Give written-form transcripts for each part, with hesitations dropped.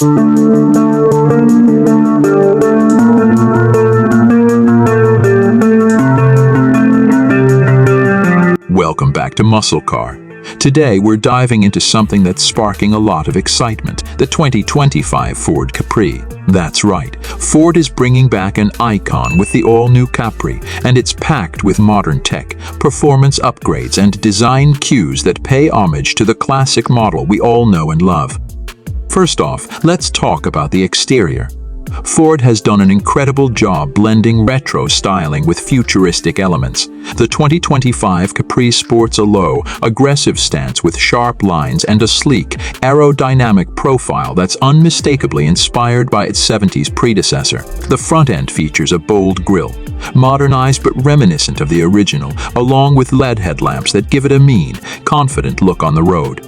Welcome back to Muscle Car. Today we're diving into something that's sparking a lot of excitement, the 2025 Ford Capri. That's right, Ford is bringing back an icon with the all-new Capri, and it's packed with modern tech, performance upgrades, and design cues that pay homage to the classic model we all know and love. First off, let's talk about the exterior. Ford has done an incredible job blending retro styling with futuristic elements. The 2025 Capri sports a low, aggressive stance with sharp lines and a sleek, aerodynamic profile that's unmistakably inspired by its 70s predecessor. The front end features a bold grille, modernized but reminiscent of the original, along with LED headlamps that give it a mean, confident look on the road.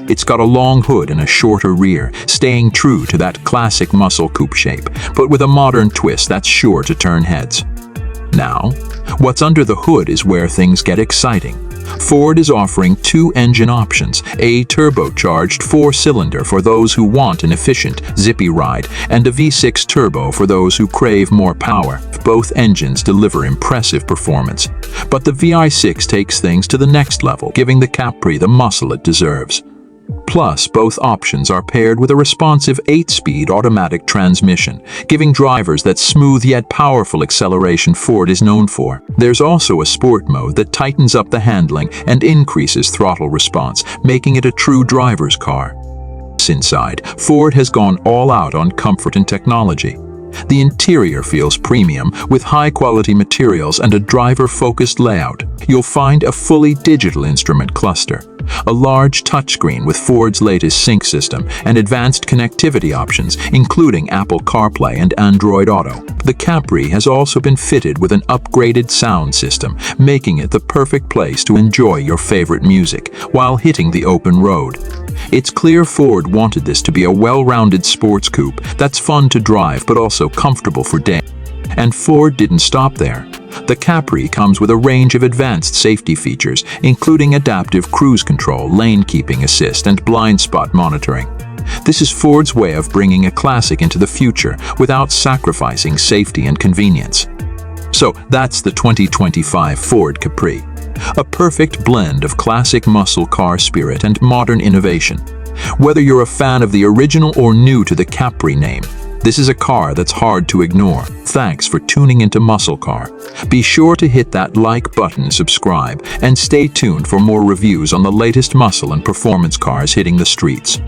It's got a long hood and a shorter rear, staying true to that classic muscle coupe shape, but with a modern twist that's sure to turn heads. Now, what's under the hood is where things get exciting. Ford is offering two engine options, a turbocharged four-cylinder for those who want an efficient, zippy ride, and a V6 turbo for those who crave more power. Both engines deliver impressive performance, but the VI6 takes things to the next level, giving the Capri the muscle it deserves. Plus, both options are paired with a responsive 8-speed automatic transmission, giving drivers that smooth yet powerful acceleration Ford is known for. There's also a sport mode that tightens up the handling and increases throttle response, making it a true driver's car. Inside, Ford has gone all out on comfort and technology. The interior feels premium, with high-quality materials and a driver-focused layout. You'll find a fully digital instrument cluster, a large touchscreen with Ford's latest sync system, and advanced connectivity options, including Apple CarPlay and Android Auto. The Capri has also been fitted with an upgraded sound system, making it the perfect place to enjoy your favorite music while hitting the open road. It's clear Ford wanted this to be a well-rounded sports coupe that's fun to drive but also comfortable for day. And Ford didn't stop there. The Capri comes with a range of advanced safety features, including adaptive cruise control, lane keeping assist, and blind spot monitoring. This is Ford's way of bringing a classic into the future without sacrificing safety and convenience. So that's the 2025 Ford Capri. A perfect blend of classic muscle car spirit and modern innovation. Whether you're a fan of the original or new to the Capri name, this is a car that's hard to ignore. Thanks for tuning into Muscle Car. Be sure to hit that like button, subscribe, and stay tuned for more reviews on the latest muscle and performance cars hitting the streets.